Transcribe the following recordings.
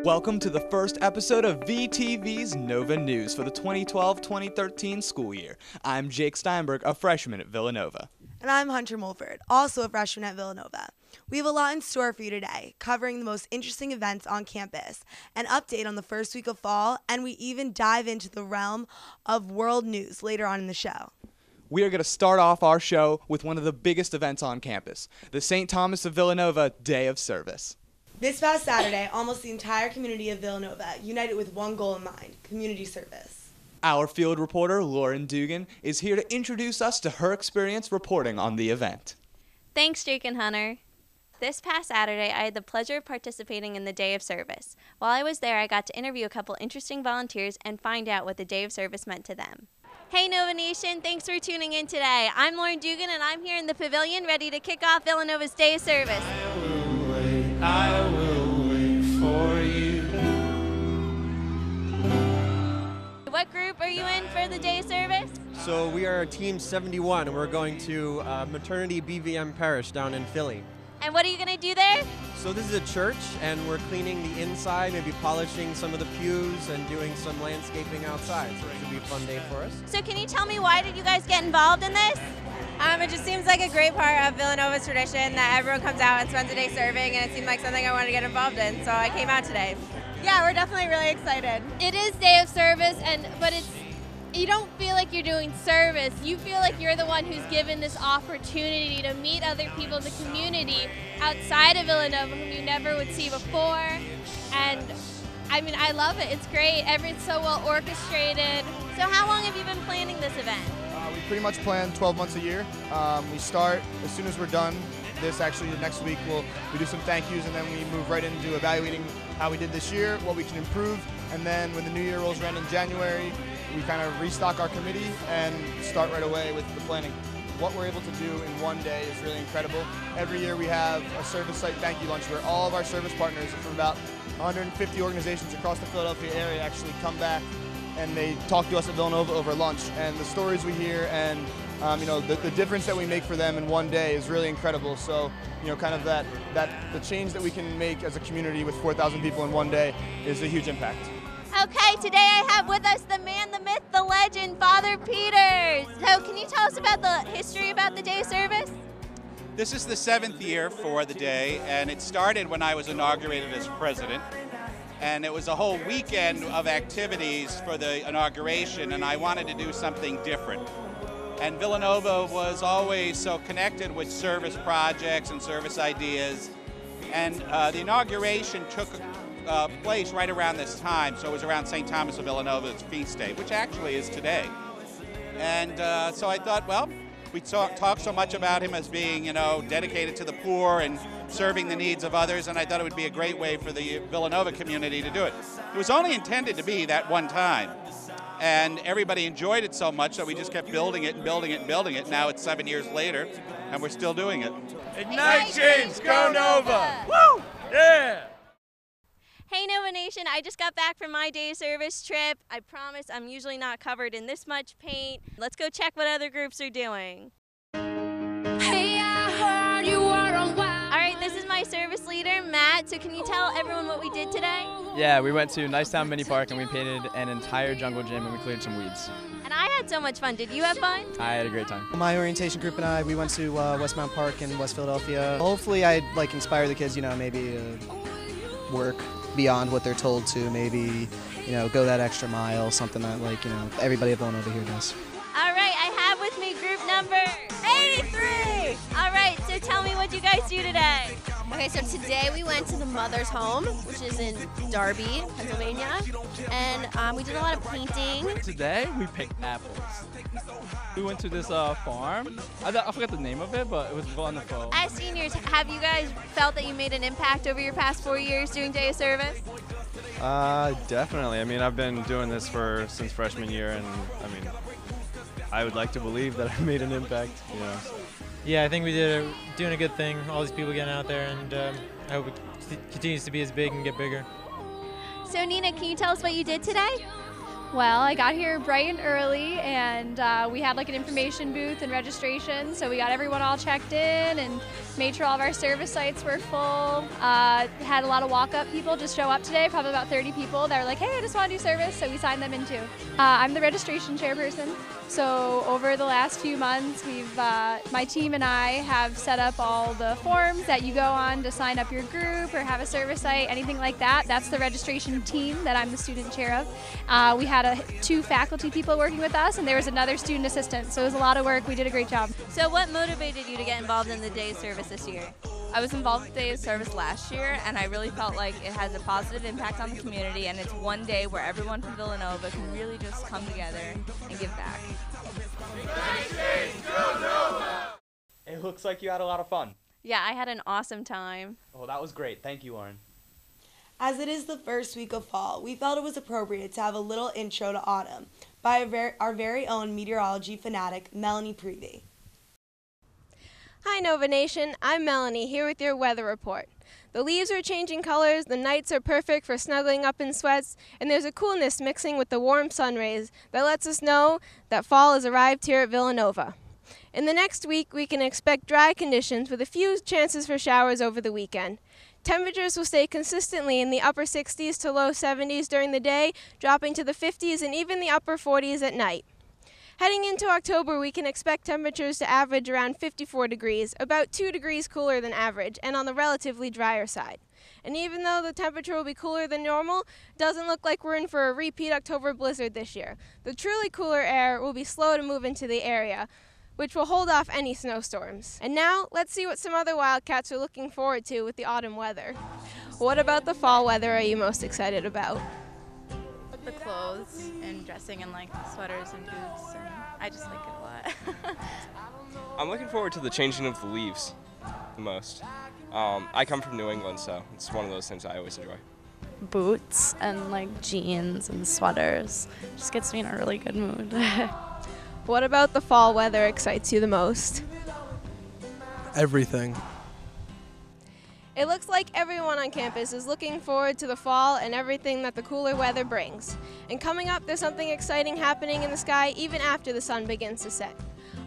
Welcome to the first episode of VTV's Nova News for the 2012-2013 school year. I'm Jake Steinberg, a freshman at Villanova. And I'm Hunter Mulford, also a freshman at Villanova. We have a lot in store for you today, covering the most interesting events on campus, an update on the first week of fall, and we even dive into the realm of world news later on in the show. We are going to start off our show with one of the biggest events on campus, the St. Thomas of Villanova Day of Service. This past Saturday, almost the entire community of Villanova united with one goal in mind: community service. Our field reporter, Lauren Dugan, is here to introduce us to her experience reporting on the event. Thanks, Jake and Hunter. This past Saturday, I had the pleasure of participating in the Day of Service. While I was there, I got to interview a couple interesting volunteers and find out what the Day of Service meant to them. Hey Nova Nation, thanks for tuning in today. I'm Lauren Dugan and I'm here in the pavilion ready to kick off Villanova's Day of Service. I will wait for you. What group are you in for the Day of Service? So we are Team 71 and we're going to Maternity BVM Parish down in Philly. And what are you going to do there? So this is a church and we're cleaning the inside, maybe polishing some of the pews and doing some landscaping outside. So it should be a fun day for us. So can you tell me, why did you guys get involved in this? It just seems like a great part of Villanova's tradition that everyone comes out and spends a day serving, and it seemed like something I wanted to get involved in, so I came out today. Yeah, we're definitely really excited. It is Day of Service, but you don't feel like you're doing service. You feel like you're the one who's given this opportunity to meet other people in the community outside of Villanova whom you never would see before. And I love it. It's great. Everything's so well orchestrated. So how long have you been planning this event? We pretty much plan 12 months a year. We start as soon as we're done. Next week we do some thank yous, and then we move right into evaluating how we did this year, what we can improve, and then when the new year rolls around in January, we kind of restock our committee and start right away with the planning. What we're able to do in one day is really incredible. Every year we have a service site thank you lunch where all of our service partners from about 150 organizations across the Philadelphia area actually come back and they talk to us at Villanova over lunch. And the stories we hear and the difference that we make for them in one day is really incredible. So, kind of the change that we can make as a community with 4,000 people in one day is a huge impact. Okay, today I have with us the man, the myth, the legend, Father Peters. So can you tell us about the history about the Day of Service? This is the 7th year for the day, and it started when I was inaugurated as president. And it was a whole weekend of activities for the inauguration, and I wanted to do something different. And Villanova was always so connected with service projects and service ideas. And the inauguration took place right around this time, so it was around St. Thomas of Villanova's feast day, which actually is today. And so I thought, well, we talk so much about him as being, dedicated to the poor and serving the needs of others, and I thought it would be a great way for the Villanova community to do it. It was only intended to be that one time, and everybody enjoyed it so much that we just kept building it and building it and building it. Now it's 7 years later, and we're still doing it. Ignite change, go Nova! Woo! Yeah! Hey Nova Nation, I just got back from my Day of Service trip. I promise I'm usually not covered in this much paint. Let's go check what other groups are doing. Hey, I heard you were on wild. All right, this is my service leader, Matt. So can you tell everyone what we did today? Yeah, we went to Nicetown Mini Park and we painted an entire jungle gym and we cleared some weeds. And I had so much fun. Did you have fun? I had a great time. My orientation group and we went to Westmount Park in West Philadelphia. Hopefully I'd inspire the kids, maybe work beyond what they're told to, maybe, go that extra mile, something that everybody at Villanova here does. All right, I have with me group number 83. All right, so tell me what you guys do today. Okay, so today we went to the Mother's Home, which is in Darby, Pennsylvania, and we did a lot of painting. Today we picked apples. We went to this farm. I forgot the name of it, but it was wonderful. As seniors, have you guys felt that you made an impact over your past 4 years doing Day of Service? Definitely. I've been doing this since freshman year, and I would like to believe that I made an impact. Yeah, I think we doing a good thing. All these people getting out there, and I hope it continues to be as big and get bigger. So Nina, can you tell us what you did today? Well, I got here bright and early, and we had like an information booth and registration, so we got everyone all checked in and made sure all of our service sites were full. Had a lot of walk-up people just show up today, probably about 30 people that were like, hey, I just want to do service, so we signed them in too. I'm the registration chairperson, so over the last few months, my team and I have set up all the forms that you go on to sign up your group or have a service site, anything like that. That's the registration team that I'm the student chair of. We had 2 faculty people working with us, and there was another student assistant, so it was a lot of work. We did a great job. So what motivated you to get involved in the day of service this year? I was involved with Day of Service last year, and I really felt like it has a positive impact on the community, and it's one day where everyone from Villanova can really just come together and give back. It looks like you had a lot of fun. Yeah, I had an awesome time. Oh, that was great. Thank you, Lauren. As it is the first week of fall, we felt it was appropriate to have a little intro to autumn by our very own meteorology fanatic, Melanie Prevey. Hi Nova Nation, I'm Melanie here with your weather report. The leaves are changing colors, the nights are perfect for snuggling up in sweats, and there's a coolness mixing with the warm sun rays that lets us know that fall has arrived here at Villanova. In the next week, we can expect dry conditions with a few chances for showers over the weekend. Temperatures will stay consistently in the upper 60s to low 70s during the day, dropping to the 50s and even the upper 40s at night. Heading into October, we can expect temperatures to average around 54 degrees, about 2 degrees cooler than average, and on the relatively drier side. And even though the temperature will be cooler than normal, it doesn't look like we're in for a repeat October blizzard this year. The truly cooler air will be slow to move into the area, which will hold off any snowstorms. And now, let's see what some other Wildcats are looking forward to with the autumn weather. What about the fall weather are you most excited about? The clothes and dressing in like sweaters and boots, and I just like it a lot. I'm looking forward to the changing of the leaves the most. I come from New England, so it's one of those things I always enjoy. Boots and like jeans and sweaters. Just gets me in a really good mood. What about the fall weather excites you the most? Everything. It looks like everyone on campus is looking forward to the fall and everything that the cooler weather brings. And coming up, there's something exciting happening in the sky even after the sun begins to set.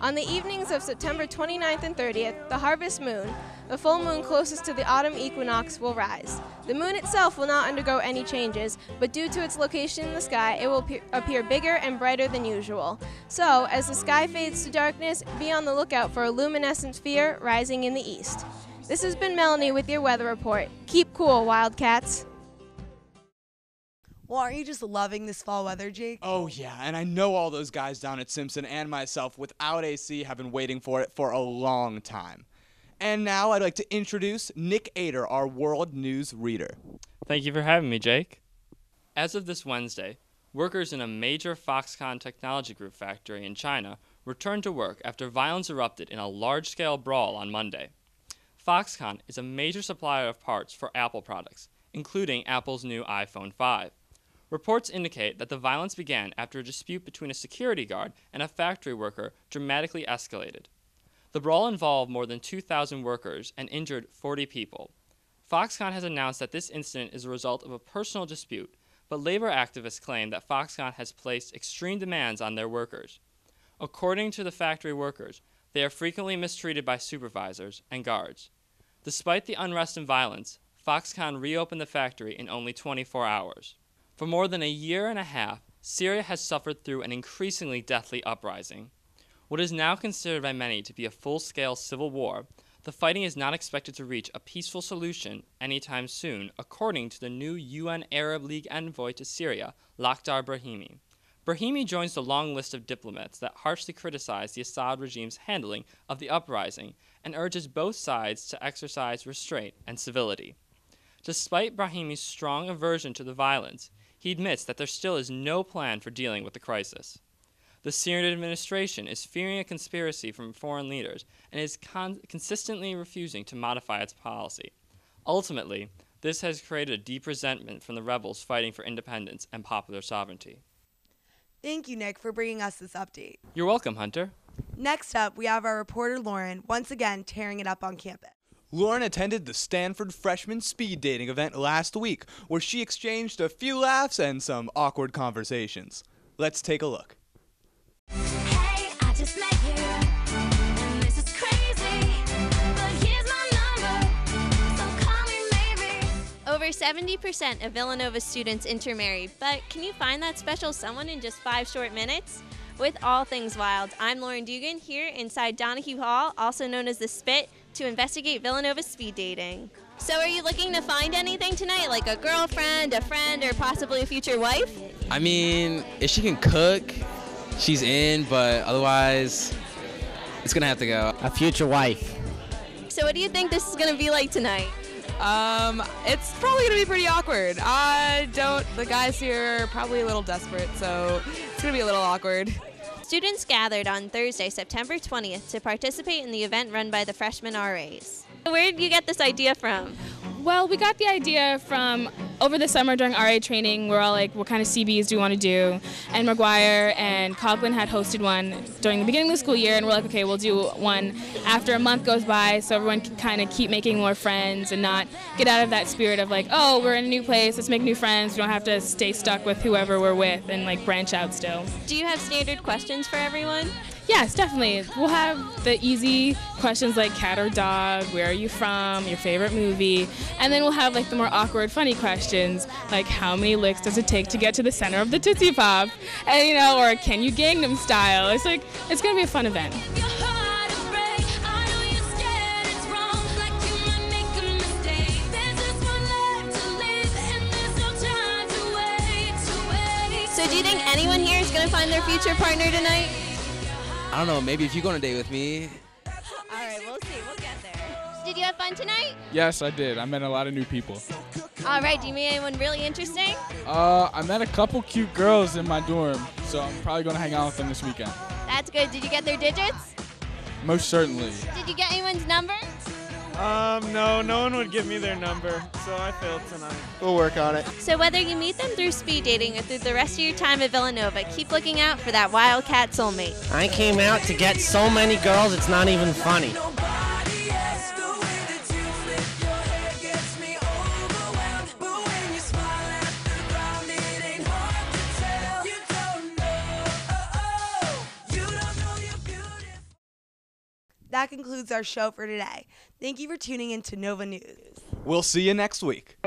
On the evenings of September 29th and 30th, the harvest moon, the full moon closest to the autumn equinox, will rise. The moon itself will not undergo any changes, but due to its location in the sky, it will appear bigger and brighter than usual. So, as the sky fades to darkness, be on the lookout for a luminescent sphere rising in the east. This has been Melanie with your weather report. Keep cool, Wildcats. Well, aren't you just loving this fall weather, Jake? Oh, yeah, and I know all those guys down at Simpson and myself without AC have been waiting for it for a long time. And now I'd like to introduce Nick Ader, our world news reader. Thank you for having me, Jake. As of this Wednesday, workers in a major Foxconn Technology Group factory in China returned to work after violence erupted in a large-scale brawl on Monday. Foxconn is a major supplier of parts for Apple products, including Apple's new iPhone 5. Reports indicate that the violence began after a dispute between a security guard and a factory worker dramatically escalated. The brawl involved more than 2,000 workers and injured 40 people. Foxconn has announced that this incident is a result of a personal dispute, but labor activists claim that Foxconn has placed extreme demands on their workers. According to the factory workers, they are frequently mistreated by supervisors and guards. Despite the unrest and violence, Foxconn reopened the factory in only 24 hours. For more than a year and a half, Syria has suffered through an increasingly deathly uprising. What is now considered by many to be a full-scale civil war, the fighting is not expected to reach a peaceful solution anytime soon, according to the new UN Arab League envoy to Syria, Lakhdar Brahimi. Brahimi joins the long list of diplomats that harshly criticize the Assad regime's handling of the uprising and urges both sides to exercise restraint and civility. Despite Brahimi's strong aversion to the violence, he admits that there still is no plan for dealing with the crisis. The Syrian administration is fearing a conspiracy from foreign leaders and is consistently refusing to modify its policy. Ultimately, this has created a deep resentment from the rebels fighting for independence and popular sovereignty. Thank you, Nick, for bringing us this update. You're welcome, Hunter. Next up, we have our reporter, Lauren, once again tearing it up on campus. Lauren attended the Stanford freshman speed dating event last week, where she exchanged a few laughs and some awkward conversations. Let's take a look. Hey, I just met you, and this is crazy, but here's my number, so call me maybe. Over 70% of Villanova students intermarry, but can you find that special someone in just 5 short minutes? With All Things Wild, I'm Lauren Dugan here inside Donahue Hall, also known as the Spit, to investigate Villanova speed dating. So are you looking to find anything tonight, like a girlfriend, a friend, or possibly a future wife? I mean, if she can cook, she's in, but otherwise, it's gonna have to go. A future wife. So what do you think this is going to be like tonight? It's probably gonna be pretty awkward. The guys here are probably a little desperate, so it's gonna be a little awkward. Students gathered on Thursday, September 20th to participate in the event run by the freshman RAs. Where did you get this idea from? Well, we got the idea from over the summer during RA training. We're all like, what kind of CBs do we want to do? And McGuire and Coughlin had hosted one during the beginning of the school year, and we're like, okay, we'll do one after a month goes by so everyone can kind of keep making more friends and not get out of that spirit of like, oh, we're in a new place, let's make new friends. We don't have to stay stuck with whoever we're with and like branch out still. Do you have standard questions for everyone? Yes, definitely. We'll have the easy questions like cat or dog, where are you from, your favorite movie, and then we'll have like the more awkward, funny questions like how many licks does it take to get to the center of the Tootsie Pop, and or can you Gangnam Style? It's gonna be a fun event. So do you think anyone here is gonna find their future partner tonight? I don't know, maybe if you go on a date with me. All right, we'll see. We'll get there. Did you have fun tonight? Yes, I did. I met a lot of new people. All right, do you meet anyone really interesting? I met a couple cute girls in my dorm, so I'm probably going to hang out with them this weekend. That's good. Did you get their digits? Most certainly. Did you get anyone's number? No one would give me their number, so I failed tonight. We'll work on it. So whether you meet them through speed dating or through the rest of your time at Villanova, keep looking out for that Wildcat soulmate. I came out to get so many girls, it's not even funny. That concludes our show for today. Thank you for tuning in to Nova News. We'll see you next week.